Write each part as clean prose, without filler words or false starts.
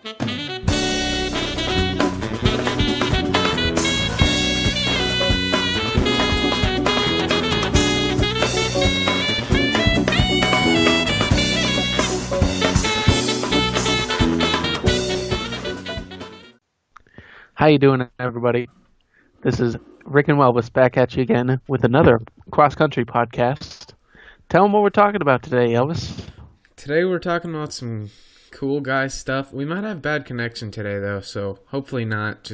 How you doing, everybody? This is Rick and Elvis back at you again with another cross-country podcast. Tell them what we're talking about today, Elvis. Today we're talking about some cool guy stuff. We might have bad connection today, though, so hopefully not.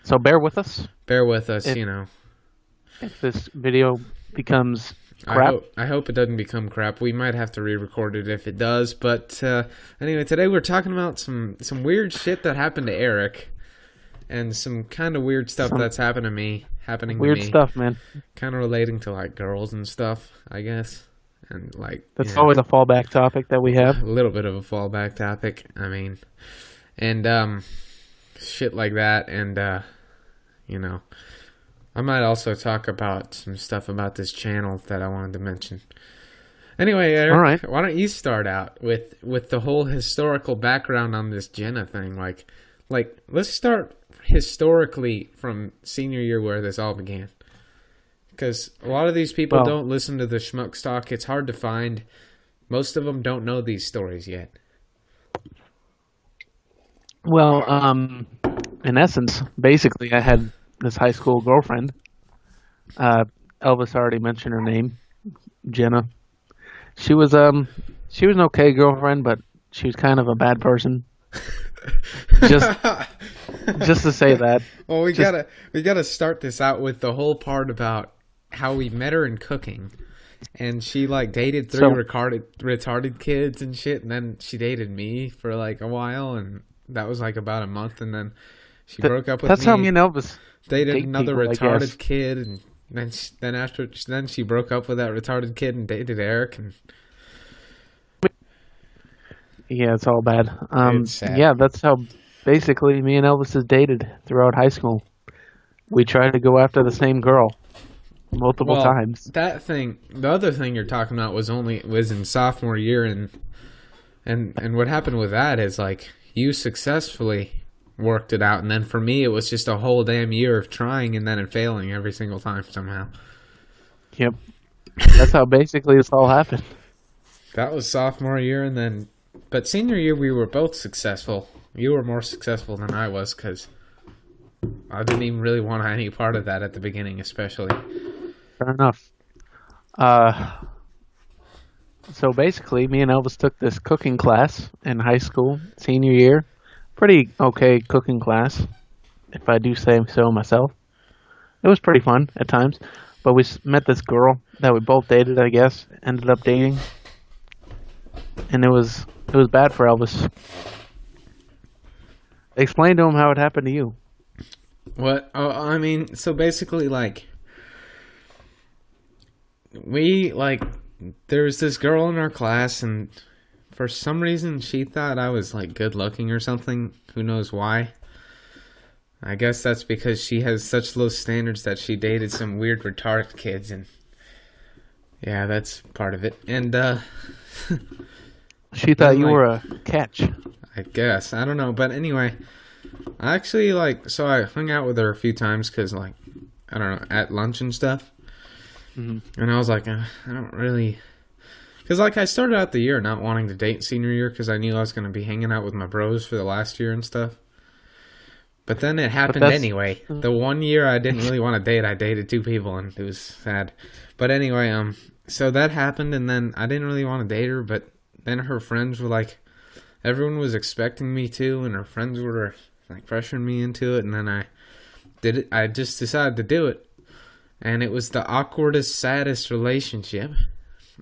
So bear with us. Bear with us, If this video becomes crap. I hope it doesn't become crap. We might have to re-record it if it does. But anyway, today we're talking about some weird shit that happened to Eric. And some kind of weird stuff that's happening to me. Weird stuff, man. Kind of relating to, like, girls and stuff, I guess. And, like... That's always a fallback topic that we have. A little bit of a fallback topic, and, shit like that. And, I might also talk about some stuff about this channel that I wanted to mention. Anyway, Eric, all right. Why don't you start out with the whole historical background on this Jenna thing? Like, let's start historically from senior year where this all began, because a lot of these people don't listen to the Schmuck Stock. It's hard to find. Most of them don't know these stories yet. Well, in essence, basically, I had this high school girlfriend. Elvis already mentioned her name, Jenna. She was an okay girlfriend, but she was kind of a bad person. Just to say that. Well, we gotta start this out with the whole part about how we met her in cooking, and she like dated three retarded kids and shit, and then she dated me for like a while, and that was like about a month, and then she broke up with me. That's how me and Elvis dated another retarded kid, and then she broke up with that retarded kid and dated Eric, and yeah, it's all bad. It's sad. Yeah, that's how basically me and Elvis has dated throughout high school. We tried to go after the same girl multiple times. The other thing you're talking about was in sophomore year, and what happened with that is like you successfully worked it out, and then for me it was just a whole damn year of trying and then failing every single time somehow. Yep, that's how basically this all happened. That was sophomore year, but senior year we were both successful. You were more successful than I was, because I didn't even really want any part of that at the beginning, especially. Fair enough. So basically, me and Elvis took this cooking class in high school, senior year. Pretty okay cooking class, if I do say so myself. It was pretty fun at times, but we met this girl that we both dated, I guess, ended up dating, and it was bad for Elvis. Explain to him how it happened to you. What? Oh, so basically, like, there was this girl in our class, and for some reason she thought I was, like, good looking or something. Who knows why? I guess that's because she has such low standards that she dated some weird retarded kids, and yeah, that's part of it. And, she thought you were a catch. I guess. I don't know. But anyway, I actually, so I hung out with her a few times because, I don't know, at lunch and stuff. Mm-hmm. And I was like, I don't really... Because, I started out the year not wanting to date senior year because I knew I was going to be hanging out with my bros for the last year and stuff. But then it happened anyway. The 1 year I didn't really want to date, I dated two people, and it was sad. But anyway, so that happened, and then I didn't really want to date her, but then her friends were like... Everyone was expecting me to, and her friends were, pressuring me into it, and then I did it. I just decided to do it, and it was the awkwardest, saddest relationship.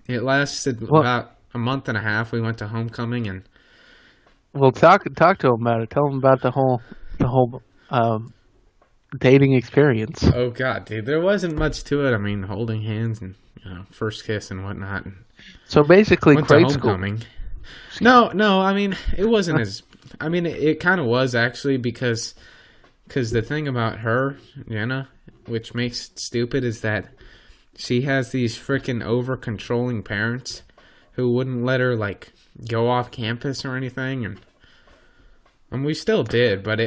It lasted about a month and a half. We went to homecoming, and... Well, talk to him about it. Tell him about the whole dating experience. Oh, God, dude. There wasn't much to it. Holding hands and, first kiss and whatnot. And so basically, grade school. No, it wasn't as... it kind of was, actually, because the thing about her, Jenna, which makes it stupid, is that she has these freaking over-controlling parents who wouldn't let her, go off campus or anything, and And we still did, but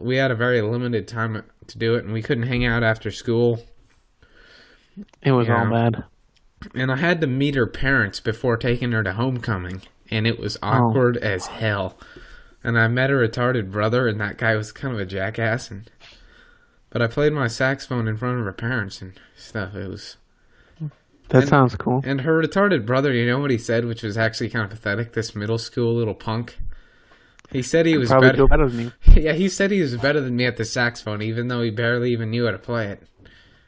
we had a very limited time to do it, and we couldn't hang out after school. It was all bad. And I had to meet her parents before taking her to homecoming, and it was awkward as hell. And I met her retarded brother, and that guy was kind of a jackass. But I played my saxophone in front of her parents and stuff. It was... That sounds cool. And her retarded brother, you know what he said, which was actually kind of pathetic, this middle school little punk? He said he was better than you. Yeah, he said he was better than me at the saxophone, even though he barely even knew how to play it.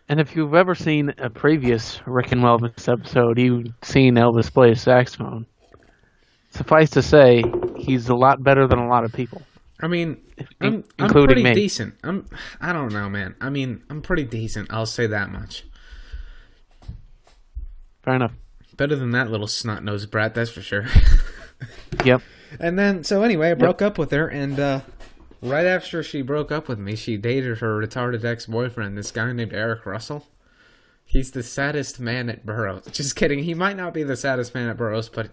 And if you've ever seen a previous Rick and Elvis episode, you've seen Elvis play a saxophone. Suffice to say, he's a lot better than a lot of people. I mean, I'm including pretty me. decent. I don't know, man. I mean, I'm pretty decent. I'll say that much. Fair enough. Better than that little snot-nosed brat, that's for sure. Yep. And then, so anyway, I broke up with her, and right after she broke up with me, she dated her retarded ex-boyfriend, this guy named Eric Russell. He's the saddest man at Burroughs. Just kidding. He might not be the saddest man at Burroughs, but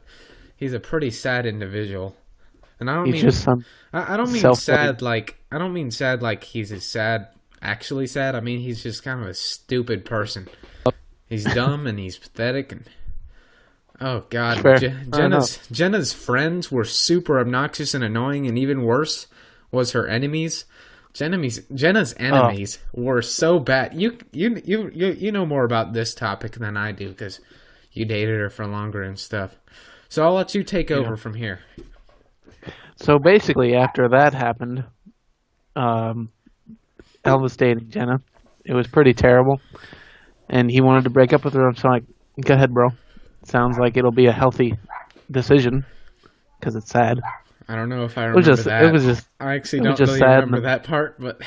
he's a pretty sad individual. And I don't mean sad like he's a sad, actually sad. I mean, he's just kind of a stupid person. He's dumb and he's pathetic and oh god, Jenna's friends were super obnoxious and annoying, and even worse was her enemies. Jenna's enemies were so bad. You know more about this topic than I do because you dated her for longer and stuff. So I'll let you take over from here. So basically, after that happened, Elvis dated Jenna. It was pretty terrible. And he wanted to break up with her. I'm like, go ahead, bro. Sounds like it'll be a healthy decision because it's sad. I don't know if I remember that. It was just. I actually don't really remember that part, but.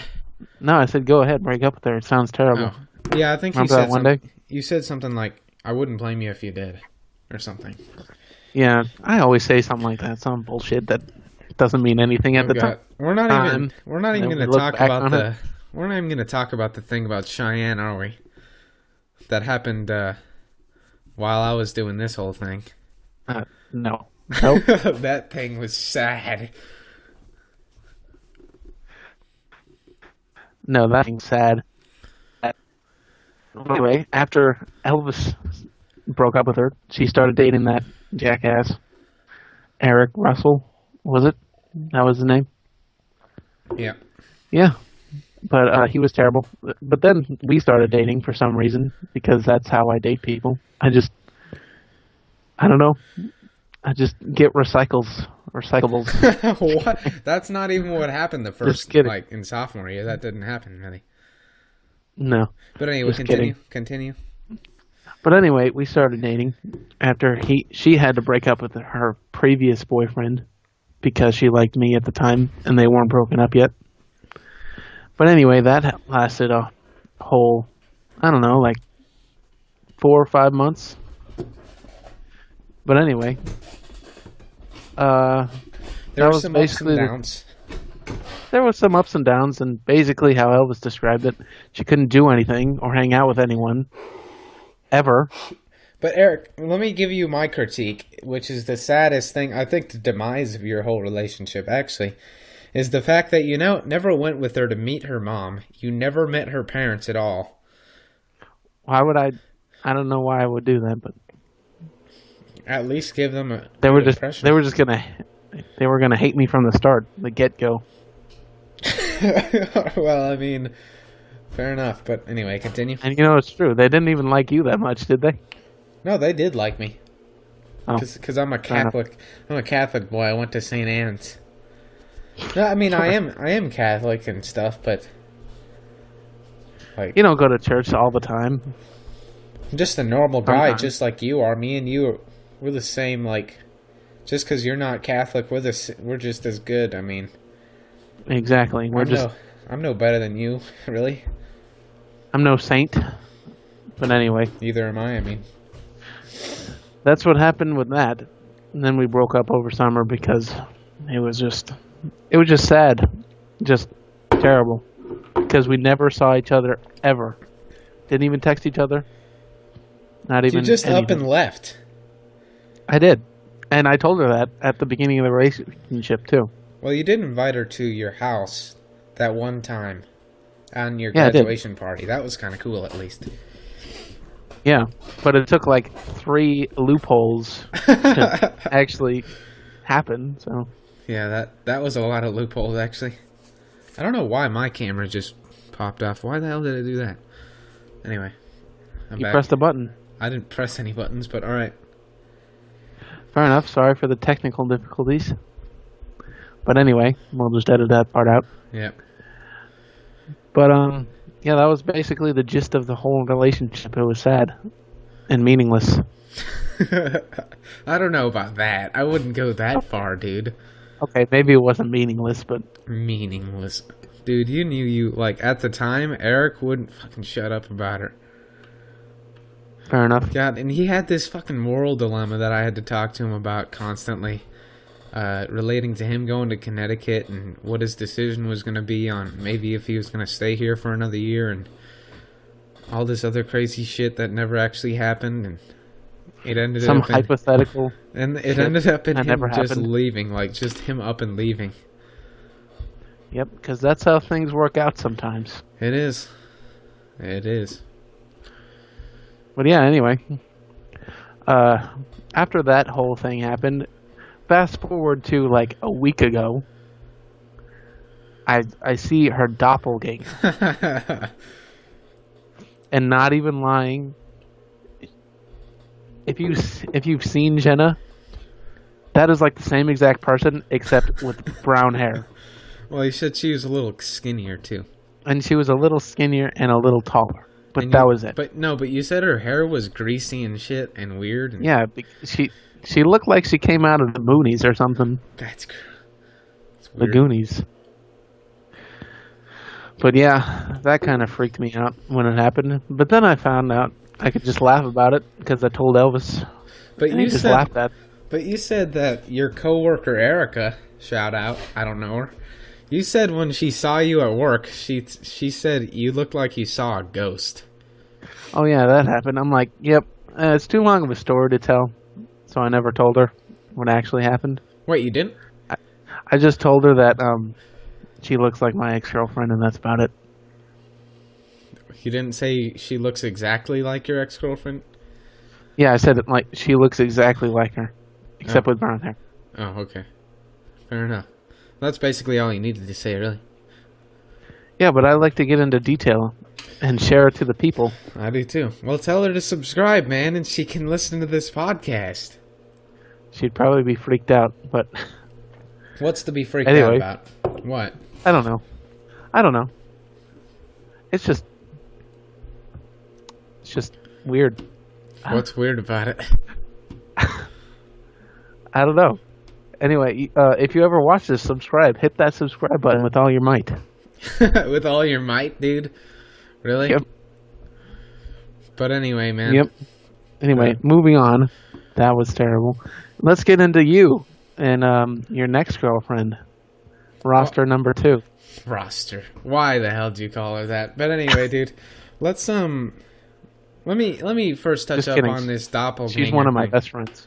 No, I said go ahead, break up with her. It sounds terrible. Oh. Yeah, I think you said day. You said something like, "I wouldn't blame you if you did," or something. Yeah, I always say something like that. Some bullshit that doesn't mean anything at the time. We're not even going to talk about the. We're not even going to talk about the thing about Cheyenne, are we? That happened while I was doing this whole thing. No. Nope. That thing was sad. No, that thing's sad. Anyway, after Elvis broke up with her, she started dating that jackass, Eric Russell, was it? That was his name? Yeah. Yeah. But he was terrible. But then we started dating for some reason, because that's how I date people. I don't know. I just get recyclables. What? That's not even what happened the first, like, in sophomore year. That didn't happen, really. No. But anyway, continue. But anyway, we started dating after she had to break up with her previous boyfriend because she liked me at the time, and they weren't broken up yet. But anyway, that lasted a whole, I don't know, like 4 or 5 months. But anyway, there was some ups and downs. There was some ups and downs, and basically how Elvis described it, she couldn't do anything or hang out with anyone, ever. But Eric, let me give you my critique, which is the saddest thing, I think the demise of your whole relationship, actually, is the fact that you never went with her to meet her mom. You never met her parents at all. Why would I don't know why I would do that, but at least give them a they were gonna hate me from the start, the get-go. Well, I mean, fair enough, but anyway, continue. And it's true. They didn't even like you that much, did they? No, they did like me. Because I'm a Catholic. I'm a Catholic boy. I went to St. Anne's. No, I mean, I am Catholic and stuff, but like, you don't go to church all the time. I'm just a normal guy, just like you are. Me and you, we're the same. Like, just because you're not Catholic, we're just as good. I mean, exactly. I'm no better than you, really. I'm no saint, but anyway. Neither am I. I mean, that's what happened with that. And then we broke up over summer because it was just sad, just terrible. Because we never saw each other ever. Didn't even text each other. Not even. You just anything. up and left. I did, and I told her that at the beginning of the relationship too. Well, you did invite her to your house that one time on your Yeah, I did. graduation party. That was kind of cool, at least. Yeah, but it took like 3 loopholes to actually happen. So Yeah, that was a lot of loopholes, actually. I don't know why my camera just popped off. Why the hell did it do that? Anyway, I'm you back. pressed a button. I didn't press any buttons, but alright. Fair enough. Sorry for the technical difficulties. But anyway, we'll just edit that part out. Yep. But yeah, that was basically the gist of the whole relationship. It was sad and meaningless. I don't know about that. I wouldn't go that far, dude. Okay, maybe it wasn't meaningless, but Meaningless. Dude, you knew like, at the time, Eric wouldn't fucking shut up about her. fair enough. God, and he had this fucking moral dilemma that I had to talk to him about constantly, relating to him going to Connecticut and what his decision was going to be on maybe if he was going to stay here for another year and all this other crazy shit that never actually happened, and it ended Some up in, hypothetical. and it ended up in that him never just happened. leaving, like just him up and leaving. Yep, because that's how things work out sometimes. It is. It is. But yeah, anyway. After that whole thing happened, fast forward to like a week ago, I see her doppelganger. And not even lying, if you've seen Jenna, that is like the same exact person except with brown hair. Well, you said she was a little skinnier too. And she was a little skinnier and a little taller. But And that you- was it. But you said her hair was greasy and shit and weird. And Yeah, she looked like she came out of the Moonies or something. That's The weird. Goonies. But yeah, that kind of freaked me out when it happened. But then I found out I could just laugh about it because I told Elvis. But And he you just said, laughed at it. but you said that your coworker Erica, shout out, I don't know her. You said when she saw you at work, she said you looked like you saw a ghost. Oh yeah, that happened. I'm like, yep, it's too long of a story to tell. So I never told her what actually happened. Wait, you didn't? I just told her that she looks like my ex-girlfriend, and that's about it. You didn't say she looks exactly like your ex-girlfriend? Yeah, I said it like she looks exactly like her, except with brown hair. Oh, okay. Fair enough. That's basically all you needed to say, really. Yeah, but I like to get into detail and share it to the people. I do too. Well, tell her to subscribe, man, and she can listen to this podcast. She'd probably be freaked out, but What's to be freaked out Anyway. about? What? I don't know. It's just weird. What's weird about it? I don't know. Anyway, if you ever watch this, subscribe. Hit that subscribe button with all your might. With all your might, dude? Really? Yep. But anyway, man. Yep. Anyway, moving on. That was terrible. Let's get into you and your next girlfriend. Roster number 2. Roster. Why the hell do you call her that? But anyway, dude, let's let me first touch Just up kidding. on this doppelganger. She's one of my thing. best friends.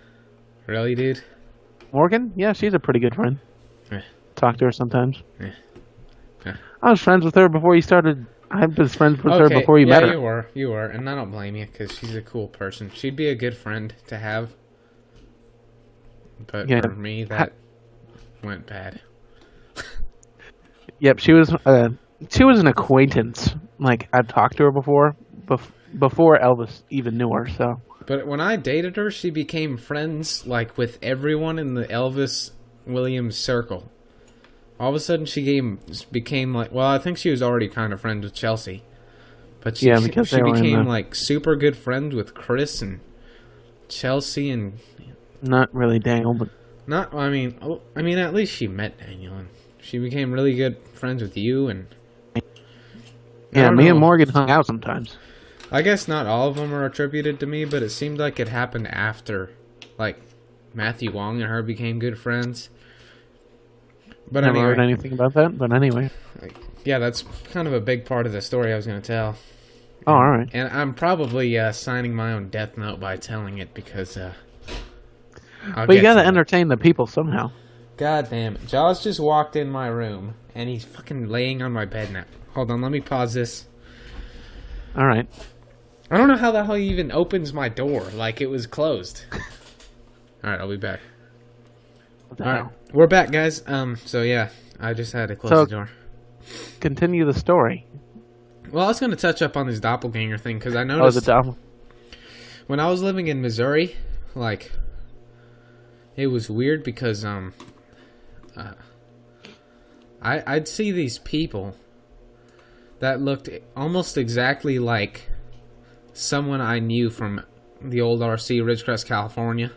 Really, dude? Morgan? Yeah, she's a pretty good friend. Eh. Talk to her sometimes. Eh. Eh. I was friends with her before you started. I was friends with her Okay, before you met her. you were, and I don't blame you because she's a cool person. She'd be a good friend to have. But Yeah. for me, that went bad. Yep, she was an acquaintance. Like I've talked to her before, before Elvis even knew her. So But when I dated her, she became friends like with everyone in the Elvis Williams circle. All of a sudden, she became like. Well, I think she was already kind of friends with Chelsea, but she, Yeah, because she they were in became the- like super good friends with Chris and Chelsea and not really Daniel, but not. I mean, at least she met Daniel and she became really good friends with you and. I yeah, don't me and know. Morgan hung out sometimes. I guess not all of them are attributed to me, but it seemed like it happened after, like, Matthew Wong and her became good friends. But Never heard anyway, anything about that. But anyway, yeah, that's kind of a big part of the story I was going to tell. oh, all right. And I'm probably signing my own death note by telling it because But you got to entertain the people somehow. God damn it. Jaws just walked in my room, and he's fucking laying on my bed now. Hold on, let me pause this. All right. I don't know how the hell he even opens my door like it was closed. Alright, I'll be back. What the Alright, hell? we're back, guys. So yeah, I just had to close the door. Continue the story. Well, I was going to touch up on this doppelganger thing, because I Oh, noticed the doppel. when I was living in Missouri, like, it was weird because, I'd see these people that looked almost exactly like someone I knew from the old RC, Ridgecrest, California.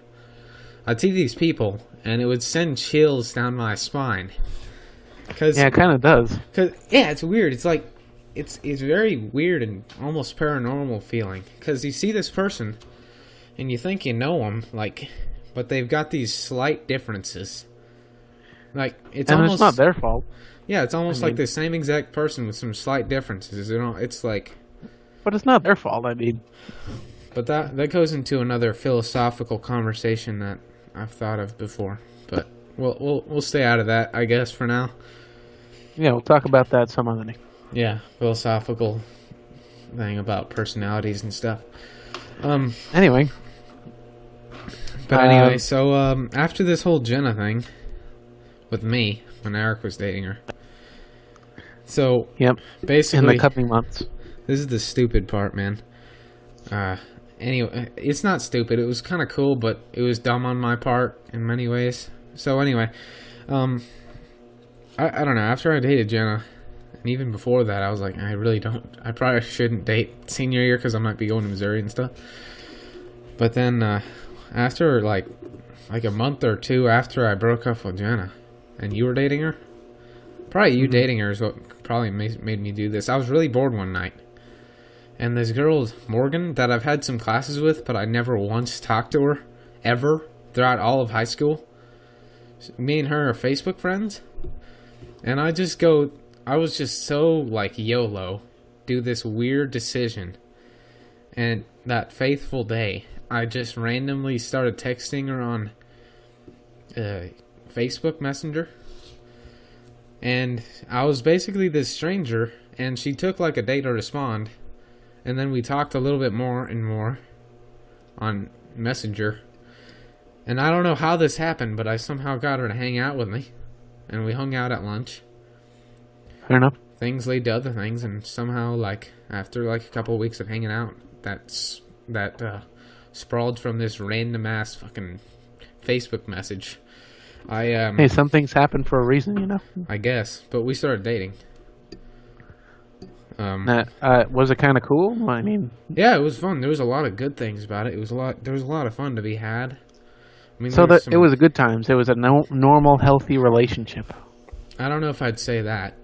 I'd see these people, and it would send chills down my spine. Yeah, it kind of does. Yeah, it's weird. It's like, it's very weird and almost paranormal feeling. Because you see this person, and you think you know them, like, but they've got these slight differences. Like, it's almost... it's not their fault. Yeah, it's almost like the same exact person with some slight differences. You know, it's like... But it's not their fault, I mean. But that goes into another philosophical conversation that I've thought of before. But we'll stay out of that, I guess, for now. Yeah, we'll talk about that some other day. Yeah, philosophical thing about personalities and stuff. Anyway. But anyway, so after this whole Jenna thing with me, when Eric was dating her. So, yep. Basically, in the coming months. This is the stupid part, man. Anyway, it's not stupid. It was kind of cool, but it was dumb on my part in many ways. So anyway, I don't know. After I dated Jenna, and even before that, I was like, I probably shouldn't date senior year because I might be going to Missouri and stuff. But then after like a month or two after I broke up with Jenna, and you were dating her, probably you dating her is what probably made me do this. I was really bored one night. And this girl, Morgan, that I've had some classes with, but I never once talked to her, ever, throughout all of high school. Me and her are Facebook friends. And I was just so, like, YOLO, do this weird decision. And that faithful day, I just randomly started texting her on Facebook Messenger. And I was basically this stranger, and she took, like, a day to respond. And then we talked a little bit more and more on Messenger. And I don't know how this happened, but I somehow got her to hang out with me. And we hung out at lunch. Fair enough. Things lead to other things, and somehow, like, after, like, a couple of weeks of hanging out, that sprawled from this random-ass fucking Facebook message. Hey, some things happen for a reason, you know? I guess. But we started dating. Was it kind of cool? I mean, yeah, it was fun. There was a lot of good things about it. There was a lot of fun to be had. I mean, so it was a good times. It was a normal, healthy relationship. I don't know if I'd say that.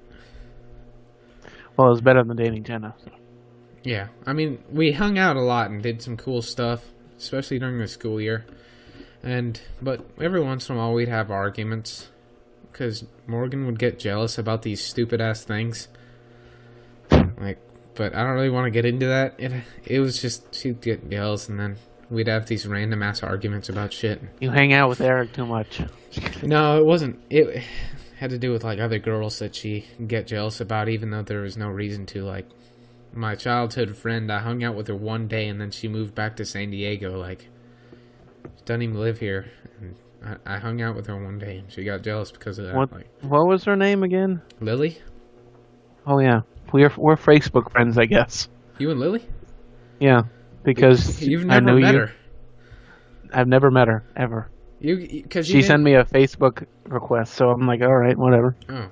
Well, it was better than dating Jenna. So. Yeah, I mean, we hung out a lot and did some cool stuff, especially during the school year. But every once in a while, we'd have arguments because Morgan would get jealous about these stupid ass things. Like, but I don't really want to get into that. It was just, she'd get jealous, and then we'd have these random ass arguments about shit. You hang out with Eric too much. No, it wasn't. It had to do with, like, other girls that she get jealous about, even though there was no reason to. Like, my childhood friend, I hung out with her one day, and then she moved back to San Diego. Like, she doesn't even live here. And I hung out with her one day, and she got jealous because of that. What was her name again? Lily? Oh, yeah. We're Facebook friends, I guess. You and Lily? Yeah, because you've never met her. I've never met her ever. She sent me a Facebook request, so I'm like, all right, whatever. Oh,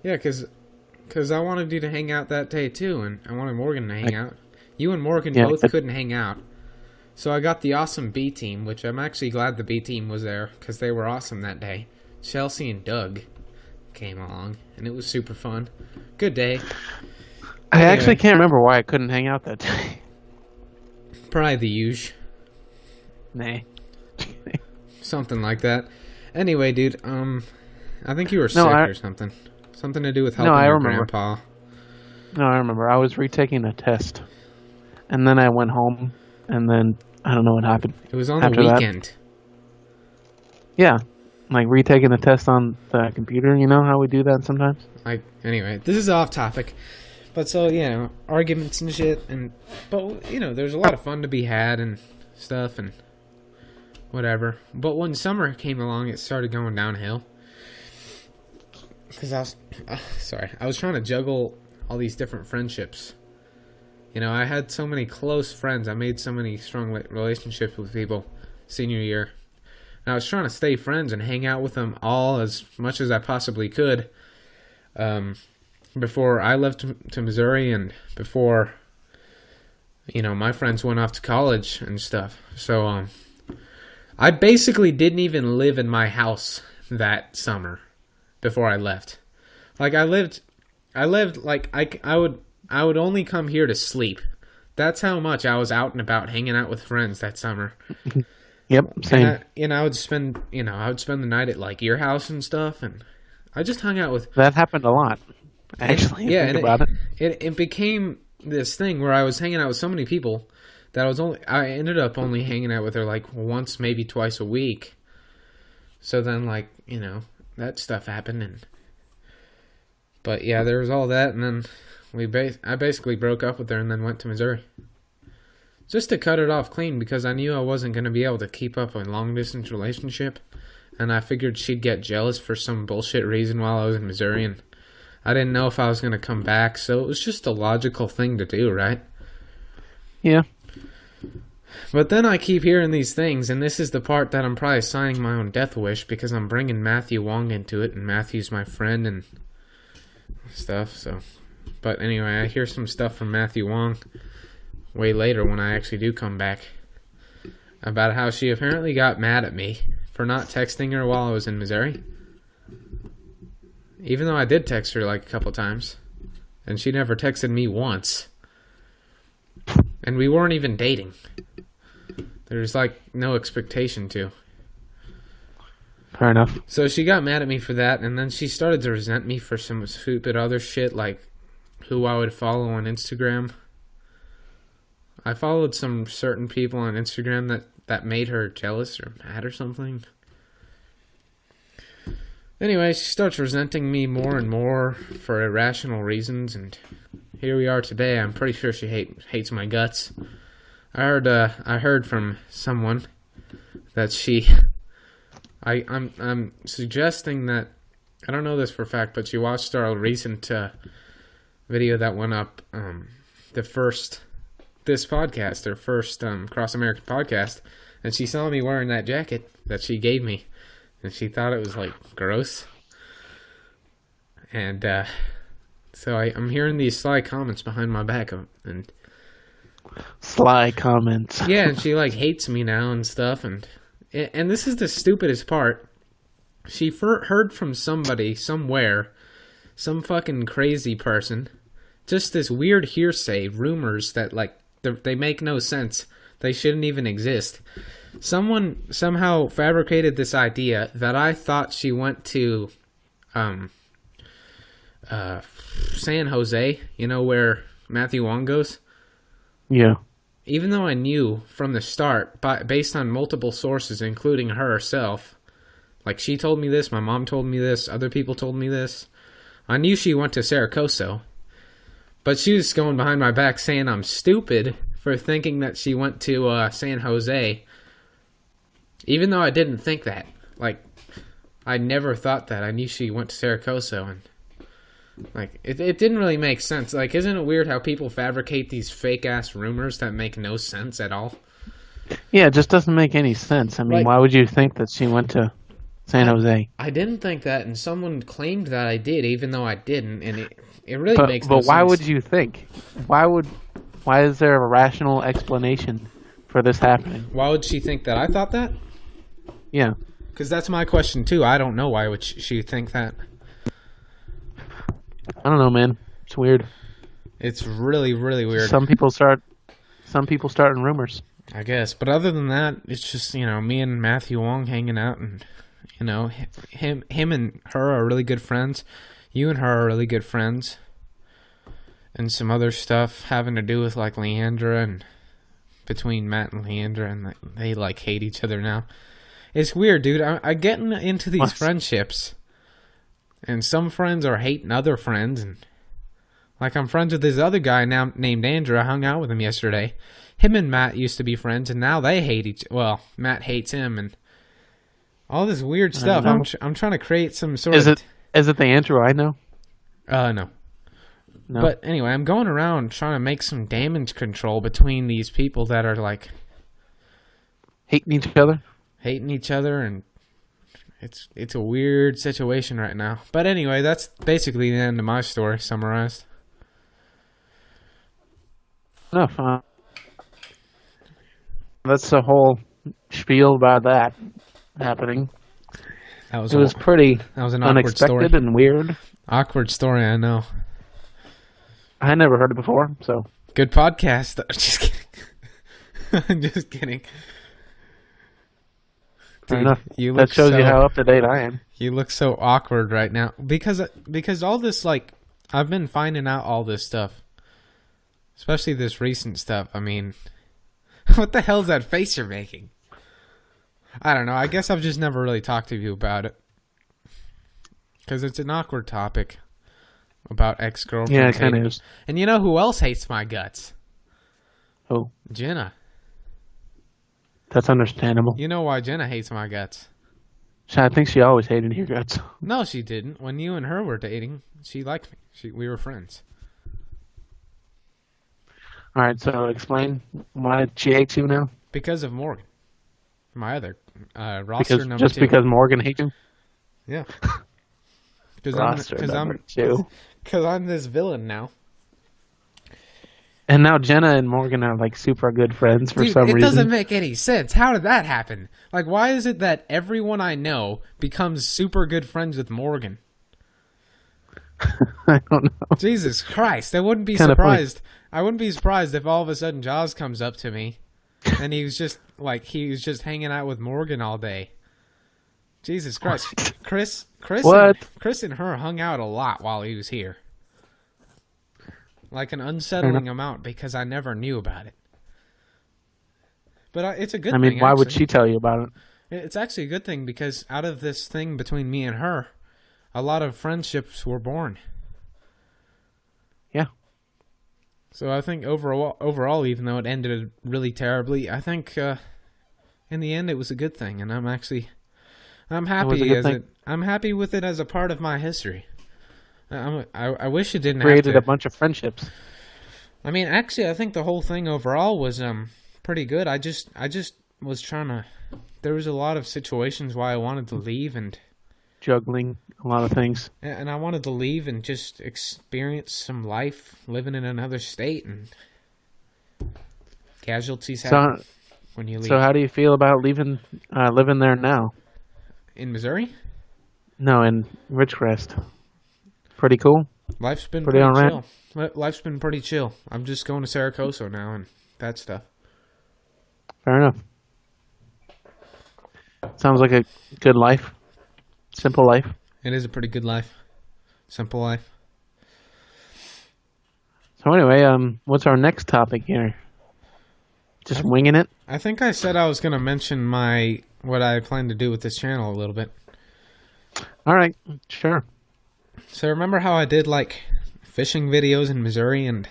yeah, because I wanted you to hang out that day too, and I wanted Morgan to hang out. You and Morgan both couldn't hang out, so I got the awesome B team, which I'm actually glad the B team was there because they were awesome that day. Chelsea and Doug came along, and it was super fun. Good day. I actually can't remember why I couldn't hang out that day. Probably the usual. Nah. Something like that. Anyway, dude, I think you were sick or something. Something to do with helping your grandpa. No, I remember. I was retaking a test. And then I went home, and then I don't know what happened. It was on the weekend. Yeah. Like retaking the test on the computer. You know how we do that sometimes. Like, anyway, this is off topic. But so, arguments and shit. But, there's a lot of fun to be had and stuff and whatever. But when summer came along, it started going downhill. Because I was trying to juggle all these different friendships. I had so many close friends. I made so many strong relationships with people senior year. And I was trying to stay friends and hang out with them all as much as I possibly could. Before I left to Missouri and before, my friends went off to college and stuff. So, I basically didn't even live in my house that summer before I left. Like, I lived like, I would only come here to sleep. That's how much I was out and about hanging out with friends that summer. Yep, same. And I would spend the night at, like, your house and stuff, and I just hung out with... That happened a lot. Actually, think about it. It became this thing where I was hanging out with so many people that I ended up only hanging out with her like once, maybe twice a week. So then, like, that stuff happened, but yeah, there was all that, and then I basically broke up with her and then went to Missouri. Just to cut it off clean, because I knew I wasn't going to be able to keep up a long distance relationship, and I figured she'd get jealous for some bullshit reason while I was in Missouri, and I didn't know if I was going to come back, so it was just a logical thing to do, right? Yeah. But then I keep hearing these things, and this is the part that I'm probably signing my own death wish, because I'm bringing Matthew Wong into it, and Matthew's my friend and stuff, so... But anyway, I hear some stuff from Matthew Wong way later when I actually do come back about how she apparently got mad at me for not texting her while I was in Missouri. Even though I did text her like a couple times. And she never texted me once. And we weren't even dating. There's like no expectation to. Fair enough. So she got mad at me for that, and then she started to resent me for some stupid other shit, like who I would follow on Instagram. I followed some certain people on Instagram that made her jealous or mad or something. Anyway, she starts resenting me more and more for irrational reasons, and here we are today. I'm pretty sure she hates my guts. I heard from someone that I'm suggesting that, I don't know this for a fact, but she watched our recent video that went up, this podcast, her first Cross American podcast, and she saw me wearing that jacket that she gave me, and she thought it was like gross. And so I'm hearing these sly comments behind my back, and sly comments. Yeah, and she like hates me now and stuff, and this is the stupidest part. She heard from somebody somewhere, some fucking crazy person, just this weird hearsay, rumors that like they make no sense. They shouldn't even exist. Someone somehow fabricated this idea that I thought she went to San Jose, where Matthew Wong goes. Yeah. Even though I knew from the start, based on multiple sources, including herself, like she told me this, my mom told me this, other people told me this, I knew she went to Saracoso. But she was going behind my back saying I'm stupid for thinking that she went to San Jose. Even though I didn't think that. Like, I never thought that. I knew she went to Saracoso, and like it didn't really make sense. Like, isn't it weird how people fabricate these fake-ass rumors that make no sense at all? Yeah, it just doesn't make any sense. I mean, why would you think that she went to San Jose? I didn't think that, and someone claimed that I did, even though I didn't, and it really makes no sense. But why would you think? Why is there a rational explanation for this happening? Why would she think that? I thought that? Yeah. Because that's my question, too. I don't know why would she think that. I don't know, man. It's weird. It's really, really weird. Some people starting rumors. I guess. But other than that, it's just, me and Matthew Wong hanging out, and, him and her are really good friends. You and her are really good friends. And some other stuff having to do with, like, Leandra, and between Matt and Leandra, and they like, hate each other now. It's weird, dude. I getting into these What? friendships, and some friends are hating other friends, and like I'm friends with this other guy now named Andrew. I hung out with him yesterday. Him and Matt used to be friends, and now they hate each. Well, Matt hates him, and all this weird stuff. I'm trying to create some sort Is of. is it the Andrew I know? No. No. But anyway, I'm going around trying to make some damage control between these people that are like Hating each other? hating each other, and it's a weird situation right now. But anyway, that's basically the end of my story summarized. Enough. That's the whole spiel about that happening. That was It was pretty that was an awkward unexpected story. and weird. Awkward story, I know. I never heard it before, so Good podcast. Just kidding. I'm just kidding. fair Dude, enough. you That look shows so, you how up to date I am. You look so awkward right now because all this, like, I've been finding out all this stuff, especially this recent stuff. I mean, what the hell is that face you're making? I don't know. I guess I've just never really talked to you about it because it's an awkward topic about ex-girlfriends. Yeah, it kind hating- of is. And you know who else hates my guts? Oh, Jenna. that's understandable. You know why Jenna hates my guts? So I think she always hated your guts. No, she didn't. When you and her were dating, she liked me. We were friends. All right, so explain why she hates you now. Because of Morgan. My other roster Because number just 2. because Morgan hates you. Yeah. Because Roster number 2. I'm this villain now. And now Jenna and Morgan are like super good friends for Dude, some it reason. doesn't make any sense. How did that happen? Like, why is it that everyone I know becomes super good friends with Morgan? I don't know. Jesus Christ. I wouldn't be Kinda surprised. I wouldn't be surprised if all of a sudden Jaws comes up to me and he was just hanging out with Morgan all day. Jesus Christ. Chris What? Chris and her hung out a lot while he was here. Like an unsettling amount because I never knew about it. But it's a good I thing. mean, why would actually. she tell you about it? It's actually a good thing because out of this thing between me and her, a lot of friendships were born. Yeah. So I think overall, even though it ended really terribly, I think in the end it was a good thing, and I'm happy I'm happy with it as a part of my history. I wish it didn't Created have a bunch of friendships. I mean, actually, I think the whole thing overall was pretty good. I just was trying to. There was a lot of situations why I wanted to leave, and Juggling a lot of things. I wanted to leave and just experience some life living in another state, and casualties happen when you leave. So how do you feel about living there now? In Missouri, No, in Ridgecrest. Pretty cool. life's been Pretty pretty alright. chill. Life's been pretty chill. I'm just going to Saracoso now and that stuff. Fair enough. Sounds like a good life. Simple life. It is a pretty good life. Simple life. So anyway, what's our next topic here? Just winging it? I think I said I was going to mention what I plan to do with this channel a little bit. All right, sure. So remember how I did like fishing videos in Missouri, and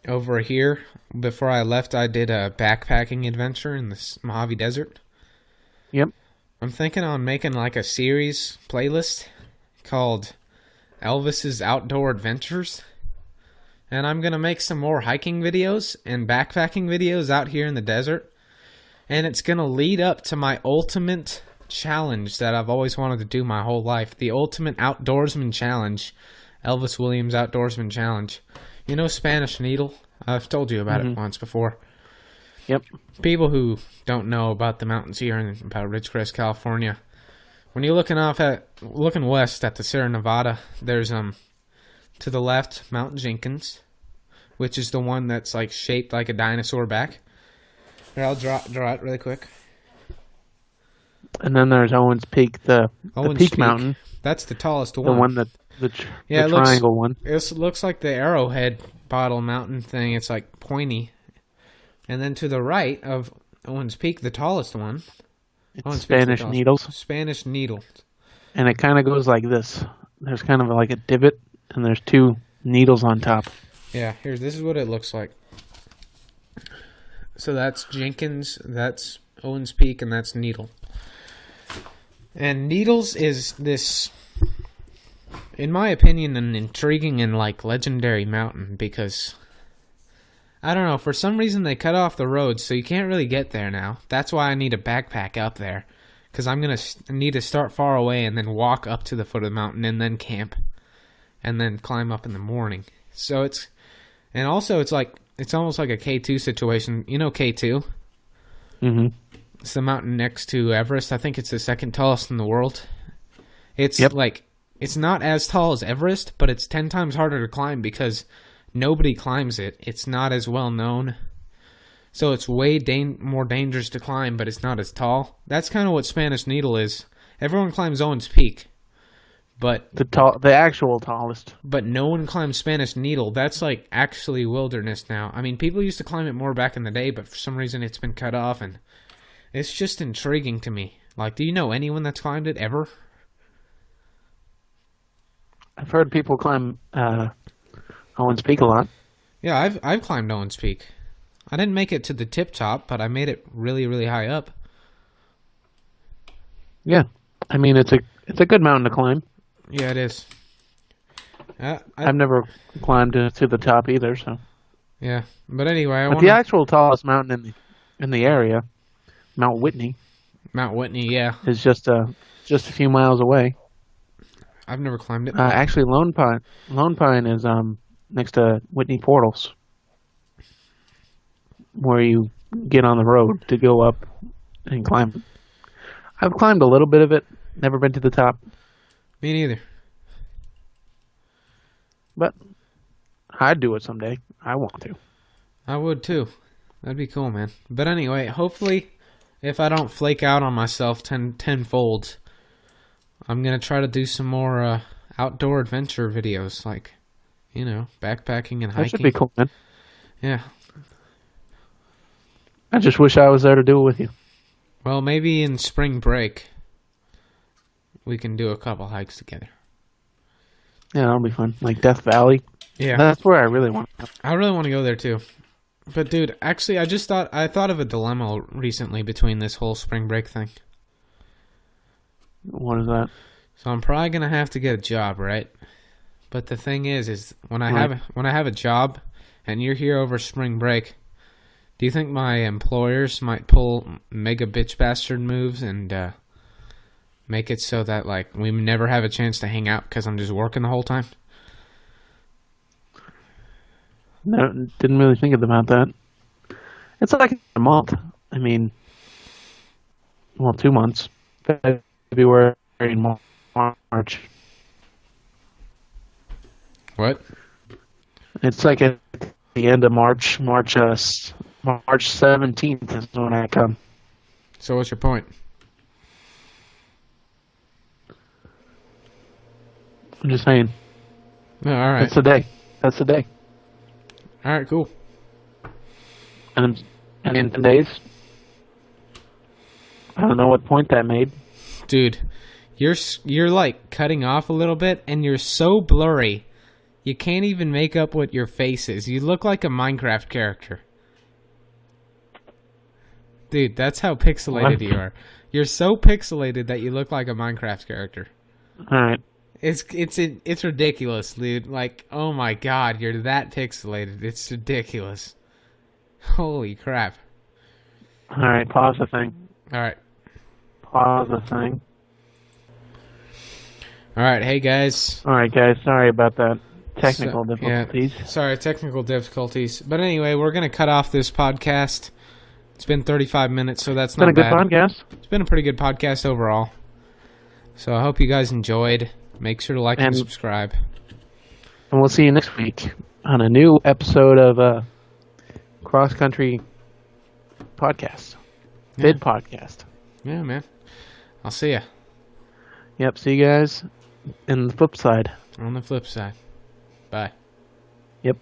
over here before I left I did a backpacking adventure in the Mojave Desert? Yep. I'm thinking on making like a series playlist called Elvis's Outdoor Adventures. And I'm going to make some more hiking videos and backpacking videos out here in the desert. And it's going to lead up to my ultimate challenge that I've always wanted to do my whole life. The Ultimate Outdoorsman Challenge. Elvis Williams Outdoorsman Challenge. You know Spanish Needle? I've told you about it once before. Yep. People who don't know about the mountains here and about Ridgecrest, California, when you're looking west at the Sierra Nevada, there's to the left Mount Jenkins, which is the one that's like shaped like a dinosaur back. Here, I'll draw it really quick. And then there's Owens Peak, the Peak Mountain, That's the tallest the one. one that the it triangle one. It looks like the Arrowhead Bottle Mountain thing. It's like pointy. And then to the right of Owens Peak, the tallest one, No It's one speaks the Spanish tallest. needles, Spanish needle. and it kind of goes like this. There's kind of like a divot, and there's two needles on top. Yeah, this is what it looks like. So that's Jenkins, that's Owens Peak, and that's Needle. And Needles is this, in my opinion, an intriguing and legendary mountain because, I don't know, for some reason they cut off the roads, so you can't really get there now. That's why I need a backpack up there, because I'm going to need to start far away and then walk up to the foot of the mountain and then camp and then climb up in the morning. So it's almost like a K2 situation. You know K2? Mm-hmm. It's the mountain next to Everest. I think it's the second tallest in the world. It's it's not as tall as Everest, but it's 10 times harder to climb because nobody climbs it. It's not as well known. So it's way more dangerous to climb, but it's not as tall. That's kind of what Spanish Needle is. Everyone climbs Owens Peak, but the actual tallest. But no one climbs Spanish Needle. That's actually wilderness now. I mean, people used to climb it more back in the day, but for some reason it's been cut off, and it's just intriguing to me. Do you know anyone that's climbed it ever? I've heard people climb Owens Peak a lot. Yeah, I've climbed Owens Peak. I didn't make it to the tip top, but I made it really, really high up. Yeah, I mean it's a good mountain to climb. Yeah, it is. I've never climbed to the top either, so. Yeah, but anyway, the actual tallest mountain in the area, Mount Whitney. Mount Whitney, yeah, is just a few miles away. I've never climbed it. Actually, Lone Pine is next to Whitney Portals, where you get on the road to go up and climb. I've climbed a little bit of it. Never been to the top. Me neither. But I'd do it someday. I want to. I would too. That'd be cool, man. But anyway, hopefully, if I don't flake out on myself tenfold, I'm going to try to do some more outdoor adventure videos, backpacking and hiking. That should be cool, man. Yeah. I just wish I was there to do it with you. Well, maybe in spring break, we can do a couple hikes together. Yeah, that'll be fun. Like Death Valley. Yeah. That's where I really want to go. I really want to go there too. But dude, actually I thought of a dilemma recently between this whole spring break thing. What is that? So I'm probably going to have to get a job, right? But the thing is when I have a job and you're here over spring break, do you think my employers might pull mega bitch bastard moves and make it so that we never have a chance to hang out because I'm just working the whole time? No, didn't really think about that. It's like a month. I mean, 2 months. February and March. What? It's like at the end of March. March 17th is when I come. So what's your point? I'm just saying. No, all right. That's the day. That's the day. All right, cool. And in 10 days, I don't know what point that made. Dude, you're cutting off a little bit, and you're so blurry, you can't even make up what your face is. You look like a Minecraft character. Dude, that's how pixelated you are. You're so pixelated that you look like a Minecraft character. All right. It's ridiculous, dude. Oh my god, you're that pixelated. It's ridiculous. Holy crap. All right, pause the thing. All right. Pause the thing. All right, hey guys. All right, guys. Sorry about that. Technical difficulties. Yeah, sorry, technical difficulties. But anyway, we're going to cut off this podcast. It's been 35 minutes, so that's not bad. It's been a good podcast. It's been a pretty good podcast overall. So I hope you guys enjoyed. Make sure to like and subscribe. And we'll see you next week on a new episode of Cross Country Podcast. Vid Podcast. Yeah, man. I'll see ya. Yep, see you guys in the flip side. On the flip side. Bye. Yep.